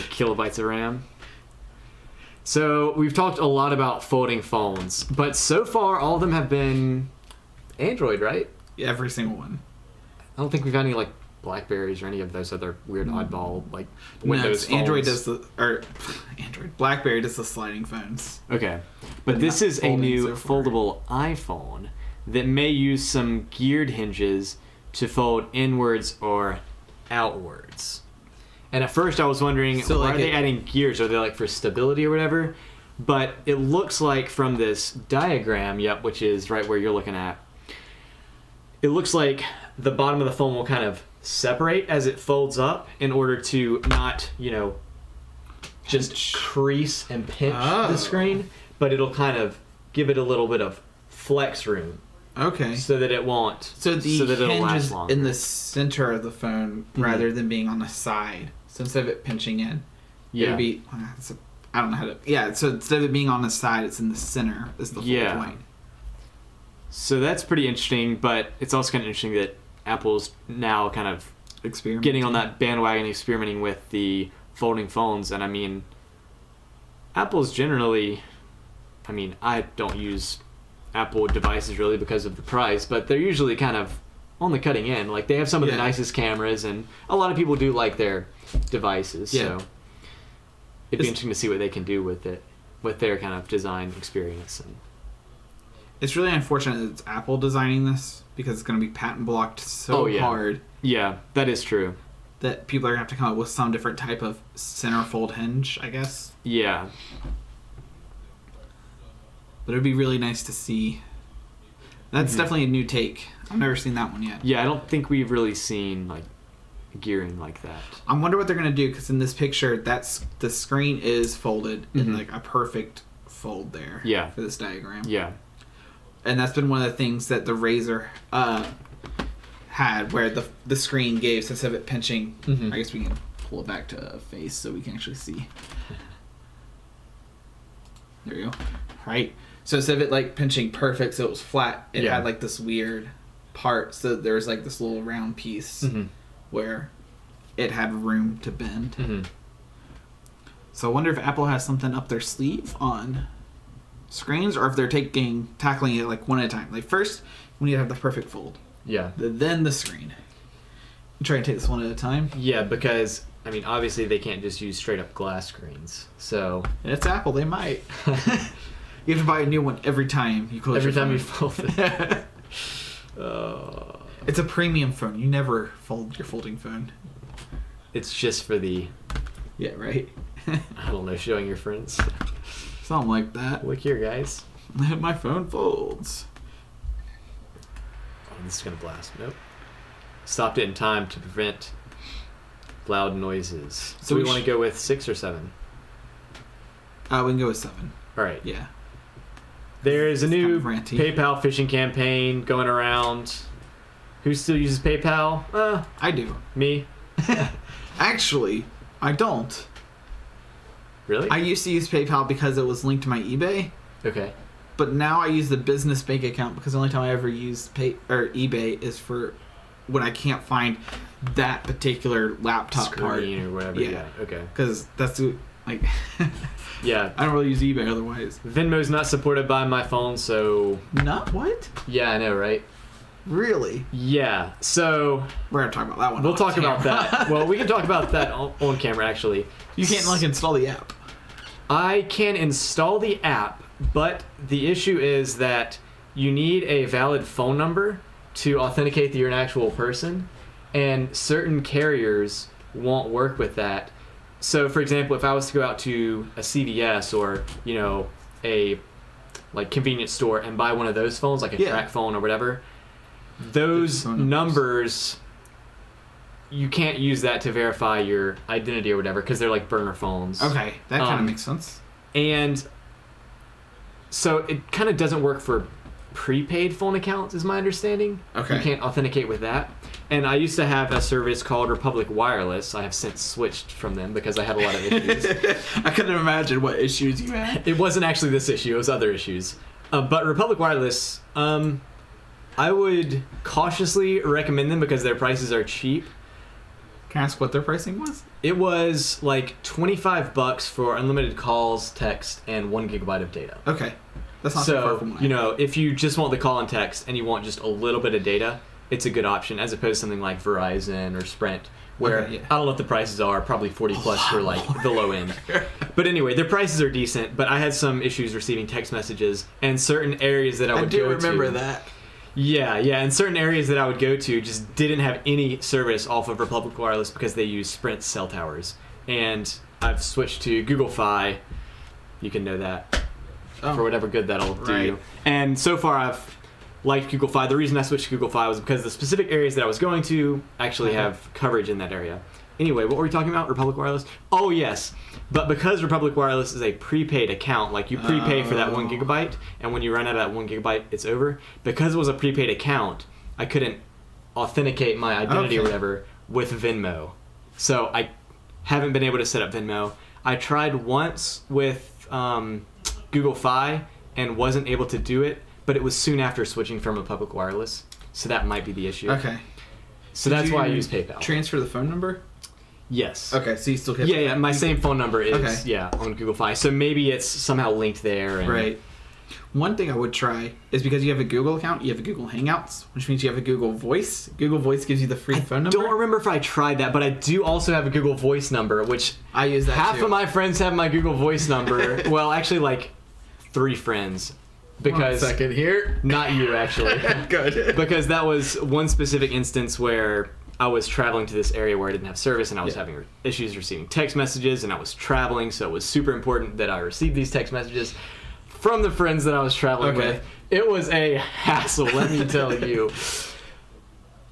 [SPEAKER 2] Kilobytes of RAM. So we've talked a lot about folding phones, but so far all of them have been Android, right?
[SPEAKER 1] Yeah, every single one.
[SPEAKER 2] I don't think we've got any like Blackberries or any of those other weird oddball like Windows phones.
[SPEAKER 1] Android does BlackBerry does the sliding phones.
[SPEAKER 2] Okay, but this is a new foldable iPhone that may use some geared hinges to fold inwards or outwards. And at first I was wondering, why are they adding gears? Are they like for stability or whatever? But it looks like from this diagram, which is right where you're looking at, it looks like the bottom of the phone will kind of separate as it folds up in order to not, just crease and pinch the screen, but it'll kind of give it a little bit of flex room.
[SPEAKER 1] Okay.
[SPEAKER 2] So that it won't.
[SPEAKER 1] So the hinge is in the center of the phone rather than being on the side. So instead of it pinching in, it would be. I don't know how to. Yeah. So instead of it being on the side, it's in the center. Is the whole point.
[SPEAKER 2] So that's pretty interesting, but it's also kind of interesting that Apple's now kind of getting on that bandwagon, experimenting with the folding phones. And I mean, Apple's generally. I mean, I don't use Apple devices really because of the price, but they're usually kind of on the cutting end. Like they have some of the nicest cameras, and a lot of people do like their devices. So it'd be interesting to see what they can do with it, with their kind of design experience. And
[SPEAKER 1] it's really unfortunate that it's Apple designing this because it's going to be patent blocked so hard.
[SPEAKER 2] Yeah, that is true.
[SPEAKER 1] That people are going to have to come up with some different type of centerfold hinge, I guess.
[SPEAKER 2] Yeah.
[SPEAKER 1] But it would be really nice to see. That's definitely a new take. I've never seen that one yet.
[SPEAKER 2] Yeah, I don't think we've really seen like gearing like that.
[SPEAKER 1] I wonder what they're going to do, because in this picture, the screen is folded in like a perfect fold there.
[SPEAKER 2] Yeah.
[SPEAKER 1] For this diagram.
[SPEAKER 2] Yeah.
[SPEAKER 1] And that's been one of the things that the Razer had, where the screen gave, so instead of it pinching, I guess we can pull it back to face so we can actually see. There you go. Right. So instead of it like pinching perfect, so it was flat, it had like this weird part. So there was like this little round piece where it had room to bend. So I wonder if Apple has something up their sleeve on screens, or if they're tackling it like one at a time. Like first, we need to have the perfect fold.
[SPEAKER 2] Yeah.
[SPEAKER 1] Then the screen. You try and take this one at a time.
[SPEAKER 2] Yeah, because I mean, obviously they can't just use straight up glass screens. So
[SPEAKER 1] it's Apple. They might. You have to buy a new one every time you close.
[SPEAKER 2] Every time you fold it.
[SPEAKER 1] It's a premium phone. You never fold your folding phone.
[SPEAKER 2] It's just for the.
[SPEAKER 1] Yeah, right.
[SPEAKER 2] I don't know, showing your friends.
[SPEAKER 1] Something like that.
[SPEAKER 2] Look here, guys.
[SPEAKER 1] My phone folds.
[SPEAKER 2] Oh, this is gonna blast. Nope. Stopped it in time to prevent loud noises. So we want to go with 6 or 7.
[SPEAKER 1] We can go with 7.
[SPEAKER 2] All right.
[SPEAKER 1] Yeah.
[SPEAKER 2] There is a new PayPal phishing campaign going around. Who still uses PayPal?
[SPEAKER 1] I do.
[SPEAKER 2] Me.
[SPEAKER 1] Actually, I don't.
[SPEAKER 2] Really?
[SPEAKER 1] I used to use PayPal because it was linked to my eBay.
[SPEAKER 2] Okay.
[SPEAKER 1] But now I use the business bank account because the only time I ever use eBay is for when I can't find that particular laptop part
[SPEAKER 2] or whatever. Yeah. Okay.
[SPEAKER 1] Because that's like.
[SPEAKER 2] Yeah.
[SPEAKER 1] I don't really use eBay otherwise.
[SPEAKER 2] Venmo's not supported by my phone, so.
[SPEAKER 1] Not what?
[SPEAKER 2] Yeah, I know, right?
[SPEAKER 1] Really?
[SPEAKER 2] Yeah. So.
[SPEAKER 1] We're gonna talk about that one.
[SPEAKER 2] We'll talk about that. Well, we can talk about that on camera, actually.
[SPEAKER 1] You can't like install the app.
[SPEAKER 2] I can install the app, but the issue is that you need a valid phone number to authenticate that you're an actual person, and certain carriers won't work with that. So, for example, if I was to go out to a CVS or, a like convenience store and buy one of those phones, like a track phone or whatever, those numbers, you can't use that to verify your identity or whatever because they're like burner phones.
[SPEAKER 1] Okay, that kind of makes sense.
[SPEAKER 2] And so it kind of doesn't work for prepaid phone accounts, is my understanding.
[SPEAKER 1] Okay.
[SPEAKER 2] You can't authenticate with that. And I used to have a service called Republic Wireless. I have since switched from them because I had a lot of issues.
[SPEAKER 1] I couldn't imagine what issues you had.
[SPEAKER 2] It wasn't actually this issue. It was other issues. But Republic Wireless, I would cautiously recommend them because their prices are cheap.
[SPEAKER 1] Can I ask what their pricing was?
[SPEAKER 2] It was like $25 for unlimited calls, text, and 1 gigabyte of data.
[SPEAKER 1] Okay. That's not too far from mine.
[SPEAKER 2] You know, if you just want the call and text and you want just a little bit of data, it's a good option as opposed to something like Verizon or Sprint, where I don't know what the prices are, probably 40 plus for like the low end. But anyway, their prices are decent, but I had some issues receiving text messages and certain areas that I would go to.
[SPEAKER 1] I do remember that.
[SPEAKER 2] Yeah, and certain areas that I would go to just didn't have any service off of Republic Wireless because they use Sprint cell towers. And I've switched to Google Fi. You can know that for whatever good that'll do you. And so far I've liked Google Fi. The reason I switched to Google Fi was because the specific areas that I was going to actually have coverage in that area. Anyway, what were we talking about? Republic Wireless? Oh, yes. But because Republic Wireless is a prepaid account, like you prepay for that 1 gigabyte, and when you run out of that 1 gigabyte, it's over. Because it was a prepaid account, I couldn't authenticate my identity or whatever with Venmo. So I haven't been able to set up Venmo. I tried once with Google Fi and wasn't able to do it, but it was soon after switching from Republic Wireless. So that might be the issue.
[SPEAKER 1] Okay.
[SPEAKER 2] So that's why I use PayPal.
[SPEAKER 1] Transfer the phone number?
[SPEAKER 2] Yes.
[SPEAKER 1] Okay, so you still get
[SPEAKER 2] Yeah, my same phone number is on Google Fi. So maybe it's somehow linked there. And
[SPEAKER 1] right. One thing I would try is because you have a Google account, you have a Google Hangouts, which means you have a Google Voice. Google Voice gives you the free phone number.
[SPEAKER 2] I don't remember if I tried that, but I do also have a Google Voice number, which
[SPEAKER 1] I use that
[SPEAKER 2] half
[SPEAKER 1] too.
[SPEAKER 2] of my friends have my Google Voice number. Well, actually, like 3 friends. Because
[SPEAKER 1] 1 second here.
[SPEAKER 2] Not you, actually.
[SPEAKER 1] Good.
[SPEAKER 2] Because that was one specific instance where I was traveling to this area where I didn't have service, and I was having issues receiving text messages, and I was traveling, so it was super important that I received these text messages from the friends that I was traveling with. It was a hassle, let me tell you.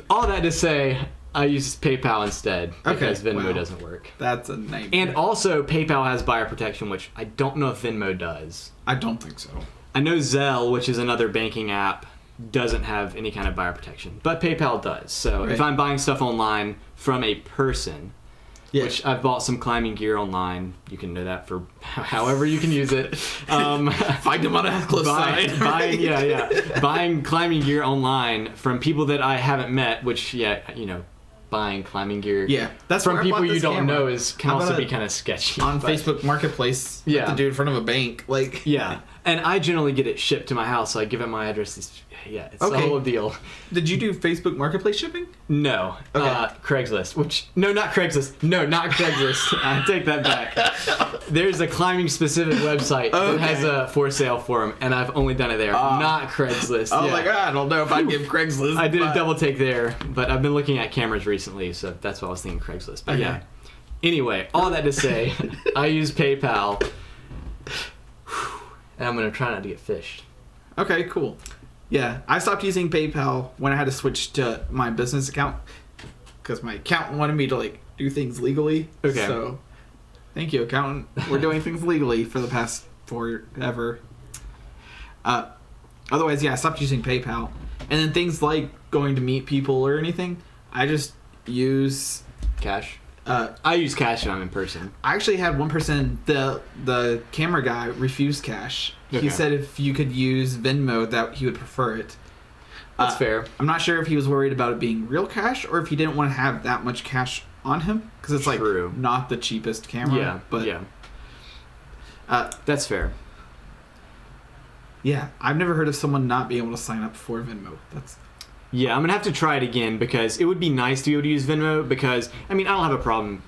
[SPEAKER 2] All that to say, I use PayPal instead because Venmo doesn't work.
[SPEAKER 1] That's a nightmare.
[SPEAKER 2] And also, PayPal has buyer protection, which I don't know if Venmo does.
[SPEAKER 1] I don't think so.
[SPEAKER 2] I know Zelle, which is another banking app, doesn't have any kind of buyer protection, but PayPal does. So if I'm buying stuff online from a person, which I've bought some climbing gear online, you can know that for however you can use it.
[SPEAKER 1] Find them on a cliffside.
[SPEAKER 2] Buying climbing gear online from people that I haven't met, which buying climbing gear
[SPEAKER 1] that's
[SPEAKER 2] from people you don't know can also be kind of sketchy.
[SPEAKER 1] On Facebook Marketplace, the dude in front of a bank,
[SPEAKER 2] and I generally get it shipped to my house, so I give it my address. It's the whole deal.
[SPEAKER 1] Did you do Facebook Marketplace shipping?
[SPEAKER 2] No. Craigslist. Not Craigslist. I take that back. There's a climbing specific website that has a for sale forum, and I've only done it there. Not Craigslist.
[SPEAKER 1] My God, I don't know if I'd give Craigslist.
[SPEAKER 2] I did a double take there, but I've been looking at cameras recently, so that's why I was thinking Craigslist. But Anyway, all that to say, I use PayPal, and I'm going to try not to get phished.
[SPEAKER 1] Okay, cool. Yeah, I stopped using PayPal when I had to switch to my business account because my accountant wanted me to do things legally.
[SPEAKER 2] Okay.
[SPEAKER 1] So, thank you, accountant. We're doing things legally for the past forever. Otherwise, I stopped using PayPal, and then things like going to meet people or anything, I just use
[SPEAKER 2] cash. I use cash when I'm in person.
[SPEAKER 1] I actually had one person, the camera guy, refuse cash. Okay. He said if you could use Venmo, that he would prefer it.
[SPEAKER 2] That's fair.
[SPEAKER 1] I'm not sure if he was worried about it being real cash or if he didn't want to have that much cash on him because it's not the cheapest camera.
[SPEAKER 2] That's fair.
[SPEAKER 1] Yeah, I've never heard of someone not being able to sign up for Venmo.
[SPEAKER 2] Yeah, I'm going to have to try it again because it would be nice to be able to use Venmo because, I don't have a problem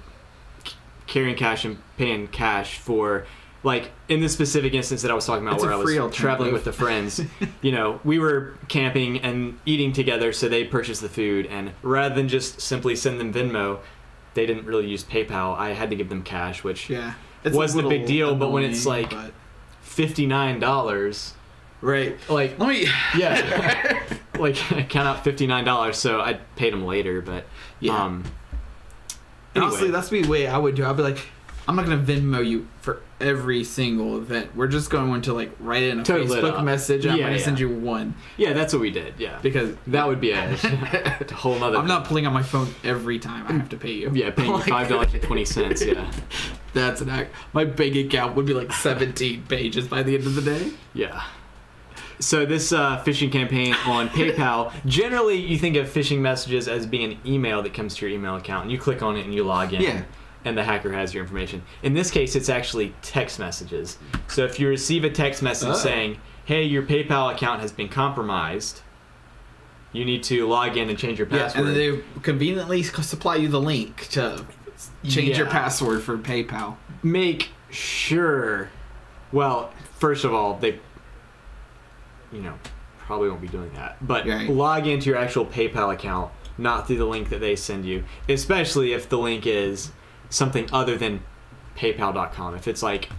[SPEAKER 2] carrying cash and paying cash for, in this specific instance that I was talking about where I was traveling with the friends, we were camping and eating together, so they purchased the food, and rather than just simply send them Venmo, they didn't really use PayPal. I had to give them cash, which wasn't a big deal, but when it's $59...
[SPEAKER 1] Right.
[SPEAKER 2] Let me... Yeah. Count out $59, so I paid them later, but...
[SPEAKER 1] Yeah.
[SPEAKER 2] Anyway.
[SPEAKER 1] Honestly, that's the way I would do it. I'd be like, I'm not gonna Venmo you for every single event. We're just going to like write in a Facebook message. And I'm gonna send you one.
[SPEAKER 2] Yeah, that's what we did. Yeah,
[SPEAKER 1] because
[SPEAKER 2] that would be a whole nother.
[SPEAKER 1] I'm not pulling out my phone every time I have to pay you.
[SPEAKER 2] Yeah, paying you $5.20. Yeah,
[SPEAKER 1] that's an act. My bank account would be like 17 pages by the end of the day.
[SPEAKER 2] Yeah. So this phishing campaign on PayPal, generally you think of phishing messages as being an email that comes to your email account, and you click on it and you log in.
[SPEAKER 1] Yeah.
[SPEAKER 2] And the hacker has your information. In this case, it's actually text messages. So if you receive a text message saying, hey, your PayPal account has been compromised, you need to log in and change your password.
[SPEAKER 1] Yeah, and they conveniently supply you the link to change your password for PayPal.
[SPEAKER 2] Make sure, well, first of all, they probably won't be doing that. But log into your actual PayPal account, not through the link that they send you, especially if the link is something other than paypal.com. If it's like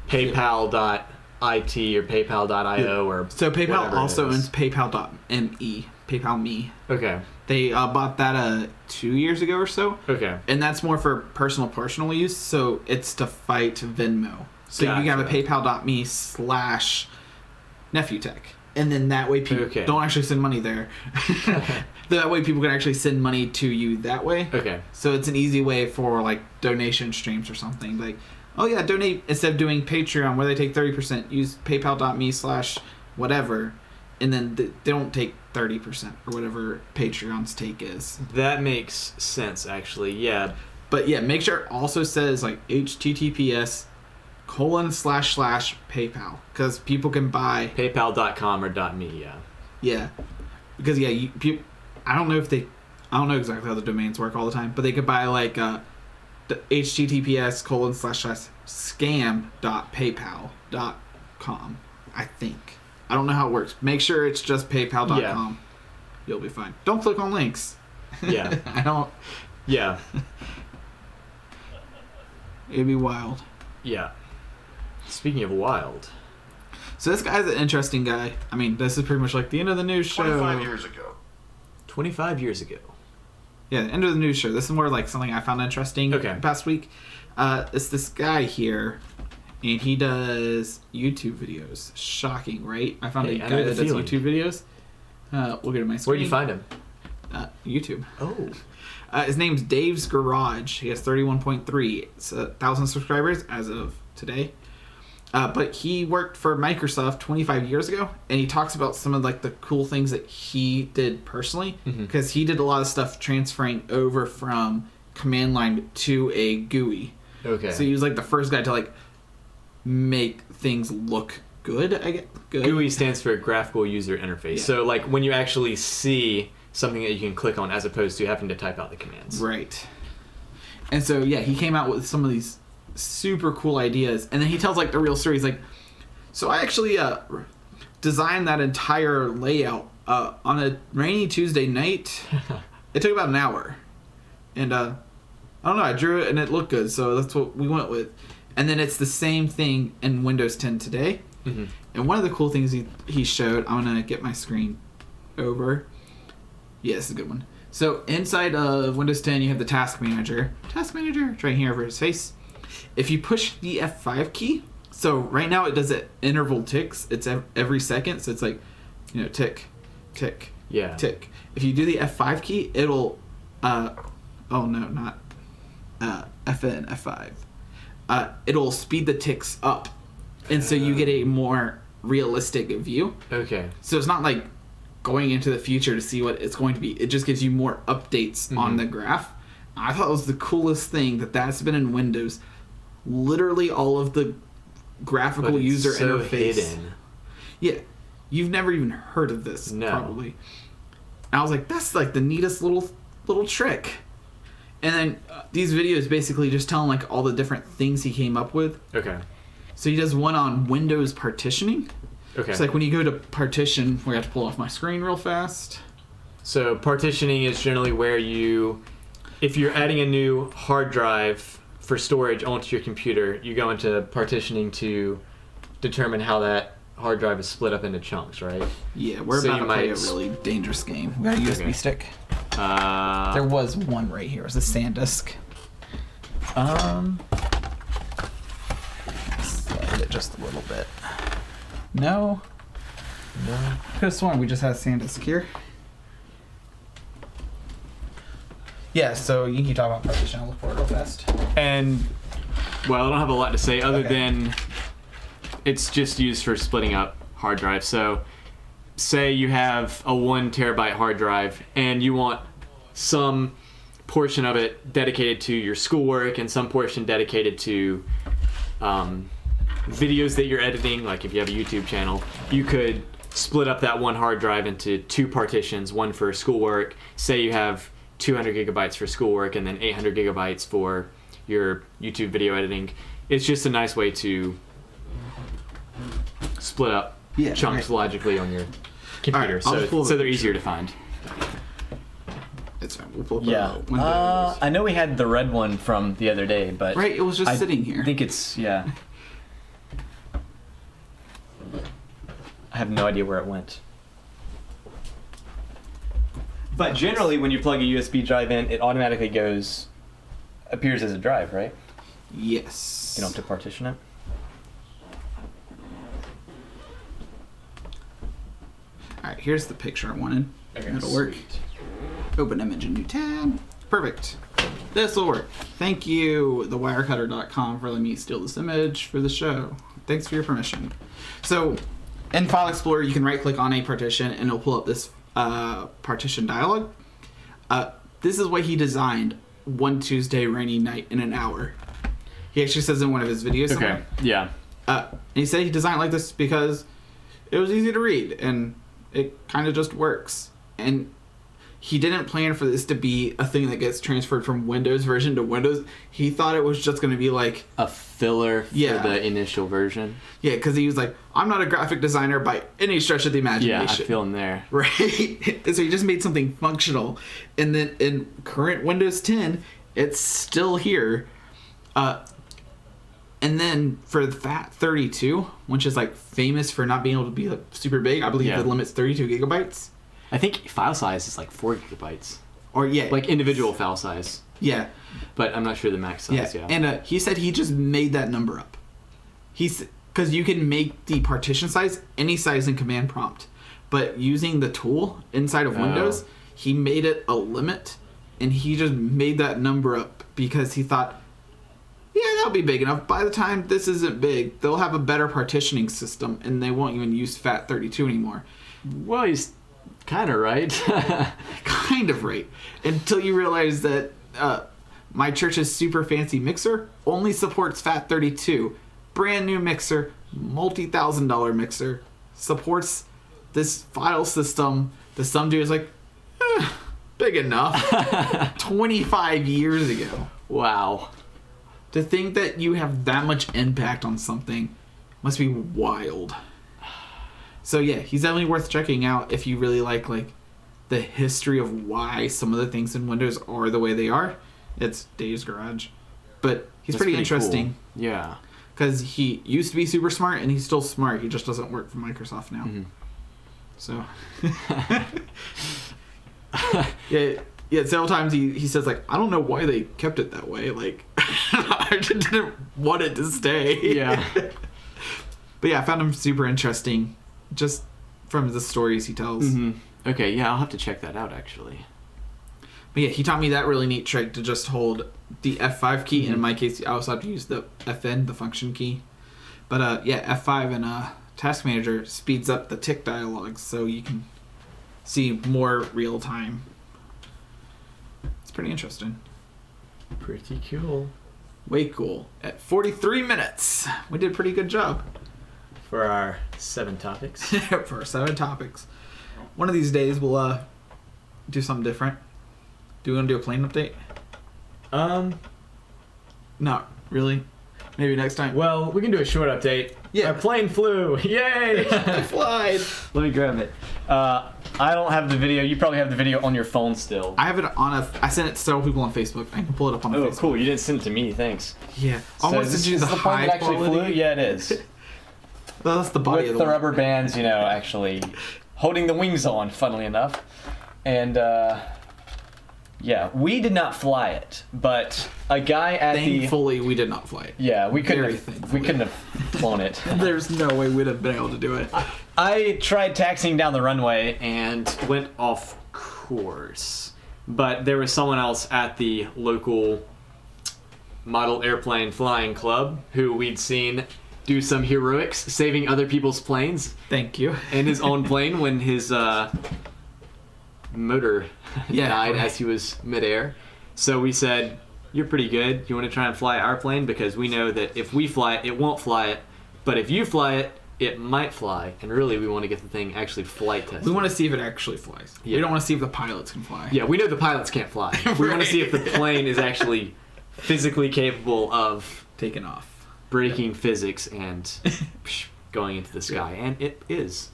[SPEAKER 2] paypal.it or paypal.io or
[SPEAKER 1] so PayPal also owns paypal.me, PayPal.me.
[SPEAKER 2] Okay.
[SPEAKER 1] They bought that 2 years ago or so.
[SPEAKER 2] Okay.
[SPEAKER 1] And that's more for personal use, so it's to fight Venmo. So you can have a paypal.me/nephewtech. And then that way people don't actually send money there. That way people can actually send money to you that way.
[SPEAKER 2] Okay.
[SPEAKER 1] So it's an easy way for like donation streams or something. Like, oh yeah, donate instead of doing Patreon where they take 30%, use paypal.me/whatever. And then they don't take 30% or whatever Patreon's take is.
[SPEAKER 2] That makes sense actually, yeah.
[SPEAKER 1] But yeah, make sure it also says like https://PayPal, because people can buy
[SPEAKER 2] paypal.com or .me.
[SPEAKER 1] Yeah, because I don't know exactly how the domains work all the time, but they could buy like the https://scam.paypal.com. I think I don't know how it works. Make sure it's just paypal.com. Yeah. You'll be fine. Don't click on links.
[SPEAKER 2] Yeah.
[SPEAKER 1] I don't.
[SPEAKER 2] Yeah.
[SPEAKER 1] It'd be wild.
[SPEAKER 2] Yeah. Speaking of wild.
[SPEAKER 1] So this guy's an interesting guy. I mean, this is pretty much like the end of the news show.
[SPEAKER 3] 25 years ago.
[SPEAKER 2] 25 years ago.
[SPEAKER 1] Yeah, the end of the news show. This is more like something I found interesting past week. It's this guy here, and he does YouTube videos. Shocking, right? I found a guy that does YouTube videos. We'll get to my screen.
[SPEAKER 2] Where'd you find him?
[SPEAKER 1] YouTube.
[SPEAKER 2] Oh.
[SPEAKER 1] His name's Dave's Garage. He has 31.3. It's 1,000 subscribers as of today. But he worked for Microsoft 25 years ago, and he talks about some of like the cool things that he did personally, because he did a lot of stuff transferring over from command line to a GUI.
[SPEAKER 2] Okay.
[SPEAKER 1] So he was like the first guy to like make things look good. I guess. Good.
[SPEAKER 2] GUI stands for Graphical User Interface. Yeah. So like when you actually see something that you can click on as opposed to having to type out the commands.
[SPEAKER 1] Right. And so yeah, he came out with some of these super cool ideas, and then he tells like the real story. He's like, so I actually designed that entire layout on a rainy Tuesday night. It took about an hour, and I don't know, I drew it and it looked good, so that's what we went with. And then it's the same thing in Windows 10 today. And one of the cool things he showed, I'm gonna get my screen over. Yeah, this is a good one. So inside of Windows 10 you have the task manager. It's right here over his face. If you push the F5 key, so right now it does it interval ticks. It's every second, so it's like, tick, tick, tick. If you do the F5 key, it'll, F5. It'll speed the ticks up, and so you get a more realistic view.
[SPEAKER 2] Okay.
[SPEAKER 1] So it's not like going into the future to see what it's going to be. It just gives you more updates on the graph. I thought it was the coolest thing that's been in Windows. Literally all of the graphical user interface. Hidden. Yeah, you've never even heard of this, probably. And I was like, that's like the neatest little trick. And then these videos basically just tell him like all the different things he came up with.
[SPEAKER 2] Okay.
[SPEAKER 1] So he does one on Windows partitioning.
[SPEAKER 2] Okay.
[SPEAKER 1] It's like when you go to partition, we have to pull off my screen real fast.
[SPEAKER 2] So partitioning is generally where if you're adding a new hard drive for storage onto your computer, you go into partitioning to determine how that hard drive is split up into chunks, right?
[SPEAKER 1] Yeah, we're about to play a really dangerous game. We got a USB stick. There was one right here. It was a SanDisk. just a little bit. No. I could have sworn we just had SanDisk here. Yeah, so you can talk about partition. I'll look for it real fast.
[SPEAKER 2] And, well, I don't have a lot to say other than it's just used for splitting up hard drives. So, say you have a 1 terabyte hard drive and you want some portion of it dedicated to your schoolwork and some portion dedicated to videos that you're editing. Like if you have a YouTube channel, you could split up that one hard drive into 2 partitions, one for schoolwork. Say you have 200 gigabytes for schoolwork and then 800 gigabytes for your YouTube video editing. It's just a nice way to split up chunks logically on your computer, so they're easier to find.
[SPEAKER 1] It's fine. We'll pull up Windows.
[SPEAKER 3] I know we had the red one from the other day, but
[SPEAKER 1] right, it was just sitting here.
[SPEAKER 3] I think it's I have no idea where it went. But generally, when you plug a USB drive in, it automatically appears as a drive, right?
[SPEAKER 1] Yes.
[SPEAKER 3] You don't have to partition it.
[SPEAKER 1] All right, here's the picture I wanted.
[SPEAKER 3] Okay,
[SPEAKER 1] It'll work. Open image in new tab. Perfect. This will work. Thank you, thewirecutter.com, for letting me steal this image for the show. Thanks for your permission. So, in File Explorer, you can right-click on a partition, and it'll pull up this partition dialog. This is what he designed one Tuesday rainy night in an hour. He actually says in one of his videos.
[SPEAKER 2] Okay. Yeah.
[SPEAKER 1] And he said he designed it like this because it was easy to read and it kind of just works. And he didn't plan for this to be a thing that gets transferred from Windows version to Windows. He thought it was just going to be like
[SPEAKER 2] a filler for the initial version.
[SPEAKER 1] Yeah, because he was like, I'm not a graphic designer by any stretch of the imagination.
[SPEAKER 2] Yeah, I feel him there.
[SPEAKER 1] Right? So he just made something functional. And then in current Windows 10, it's still here. And then for FAT32, which is like famous for not being able to be like super big, I believe it limits 32 gigabytes.
[SPEAKER 2] I think file size is like 4 gigabytes.
[SPEAKER 1] Or
[SPEAKER 2] like individual file size.
[SPEAKER 1] Yeah.
[SPEAKER 2] But I'm not sure the max size,
[SPEAKER 1] And he said he just made that number up. Because you can make the partition size any size in command prompt. But using the tool inside of Windows, he made it a limit. And he just made that number up because he thought, yeah, that'll be big enough. By the time this isn't big, they'll have a better partitioning system and they won't even use FAT32 anymore.
[SPEAKER 2] Well, he's kind of right.
[SPEAKER 1] Kind of right. Until you realize that my church's super fancy mixer only supports FAT32. Brand new mixer, multi-$1,000 mixer, supports this file system that some dude is like, big enough. 25 years ago.
[SPEAKER 2] Wow.
[SPEAKER 1] To think that you have that much impact on something must be wild. So yeah, he's definitely worth checking out if you really like the history of why some of the things in Windows are the way they are. It's Dave's Garage. But he's pretty interesting.
[SPEAKER 2] Cool. Yeah.
[SPEAKER 1] Because he used to be super smart and he's still smart. He just doesn't work for Microsoft now. Mm-hmm. So yeah, several times he says I don't know why they kept it that way. I just didn't want it to stay.
[SPEAKER 2] Yeah.
[SPEAKER 1] But yeah, I found him super interesting just from the stories he tells.
[SPEAKER 2] Mm-hmm. Okay, yeah, I'll have to check that out actually.
[SPEAKER 1] But yeah, he taught me that really neat trick to just hold the F5 key. And in my case, I also have to use the FN, the function key. But yeah, F5 in Task Manager speeds up the tick dialogues so you can see more real time. It's pretty interesting.
[SPEAKER 2] Pretty cool.
[SPEAKER 1] Way cool. At 43 minutes. We did a pretty good job.
[SPEAKER 2] For our 7 topics.
[SPEAKER 1] For our 7 topics. One of these days we'll do something different. Do we want to do a plane update? Not really. Maybe next time.
[SPEAKER 2] Well, we can do a short update.
[SPEAKER 1] Yeah.
[SPEAKER 2] Our plane flew. Yay!
[SPEAKER 1] I flied.
[SPEAKER 3] Let me grab it. I don't have the video. You probably have the video on your phone still.
[SPEAKER 1] I have it on I sent it to several people on Facebook. I can pull it up on Facebook.
[SPEAKER 3] Oh, cool. You didn't send it to me. Thanks.
[SPEAKER 1] Yeah.
[SPEAKER 3] So
[SPEAKER 1] I want to do the high
[SPEAKER 3] actually
[SPEAKER 1] quality.
[SPEAKER 3] flew? Yeah, it is.
[SPEAKER 1] Well, that's the body
[SPEAKER 3] With
[SPEAKER 1] of
[SPEAKER 3] the rubber bands, actually holding the wings on, funnily enough. And, yeah, we did not fly it, but a guy at
[SPEAKER 1] Thankfully, we did not fly it.
[SPEAKER 3] Yeah, we couldn't have flown it.
[SPEAKER 1] There's no way we'd have been able to do it.
[SPEAKER 3] I tried taxiing down the runway.
[SPEAKER 2] And went off course. But there was someone else at the local model airplane flying club who we'd seen do some heroics saving other people's planes
[SPEAKER 1] Thank you.
[SPEAKER 2] and his own plane when his motor died as he was midair. So we said, you're pretty good. You want to try and fly our plane? Because we know that if we fly it, it won't fly it. But if you fly it, it might fly. And really, we want to get the thing actually flight tested.
[SPEAKER 1] We want to see if it actually flies.
[SPEAKER 2] Yeah.
[SPEAKER 1] We don't want to see if the pilots can fly.
[SPEAKER 2] Yeah, we know the pilots can't fly. We want to see if the plane is actually physically capable of
[SPEAKER 1] Taken off.
[SPEAKER 2] breaking physics and going into the sky. And it is.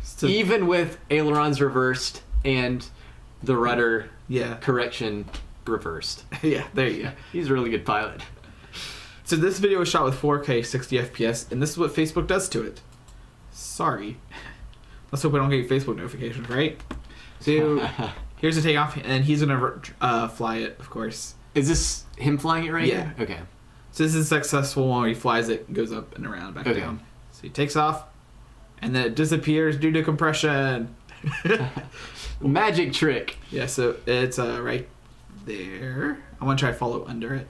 [SPEAKER 1] So,
[SPEAKER 2] Even with ailerons reversed and the rudder
[SPEAKER 1] yeah.
[SPEAKER 2] correction reversed.
[SPEAKER 1] Yeah, there you go.
[SPEAKER 2] He's a really good pilot.
[SPEAKER 1] So this video was shot with 4K 60 FPS, and this is what Facebook does to it. Sorry. Let's hope we don't get Facebook notifications, right? So here's the takeoff, and he's gonna fly it, of course.
[SPEAKER 2] Is this him flying it right
[SPEAKER 1] Yeah.
[SPEAKER 2] here? Okay.
[SPEAKER 1] So this is a successful one where he flies it, goes up and around, back down. So he takes off, and then it disappears due to compression.
[SPEAKER 2] Magic trick.
[SPEAKER 1] Yeah, so it's right there. I want to try to follow under it.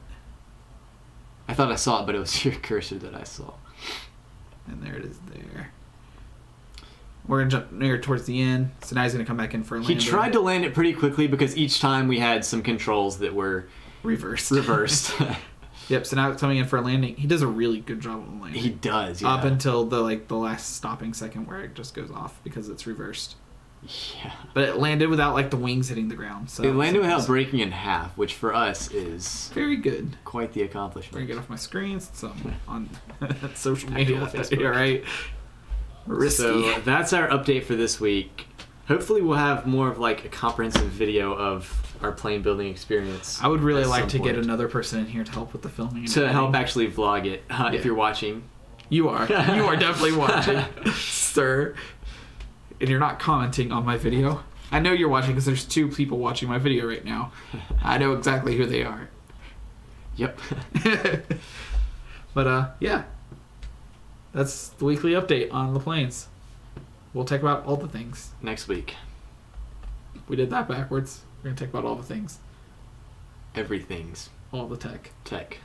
[SPEAKER 2] I thought I saw it, but it was your cursor that I saw.
[SPEAKER 1] And there it is there. We're going to jump near towards the end. So now he's going to come back in for a landing.
[SPEAKER 2] He tried to land it pretty quickly because each time we had some controls that were
[SPEAKER 1] reversed. Yep, so now it's coming in for a landing. He does a really good job on landing.
[SPEAKER 2] He does, yeah.
[SPEAKER 1] Up until the last stopping second where it just goes off because it's reversed.
[SPEAKER 2] Yeah.
[SPEAKER 1] But it landed without the wings hitting the ground. So
[SPEAKER 2] it landed without breaking in half, which for us is
[SPEAKER 1] very good.
[SPEAKER 2] Quite the accomplishment.
[SPEAKER 1] We're gonna get off my screen since I'm on social
[SPEAKER 2] I do
[SPEAKER 1] media.
[SPEAKER 2] on Facebook.
[SPEAKER 1] Yeah, right. Risky.
[SPEAKER 2] So that's our update for this week. Hopefully we'll have more of a comprehensive video of our plane building experience.
[SPEAKER 1] I would really like to
[SPEAKER 2] point.
[SPEAKER 1] get another person in here to help with the filming. And
[SPEAKER 2] to
[SPEAKER 1] editing.
[SPEAKER 2] help actually vlog it, if you're watching.
[SPEAKER 1] You are. You are definitely watching, sir. And you're not commenting on my video. I know you're watching because there's 2 people watching my video right now. I know exactly who they are.
[SPEAKER 2] Yep.
[SPEAKER 1] But yeah. That's the weekly update on the planes. We'll talk about all the things.
[SPEAKER 2] Next week.
[SPEAKER 1] We did that backwards. We're going to talk about all the things.
[SPEAKER 2] Everything's
[SPEAKER 1] All the tech.
[SPEAKER 2] tech.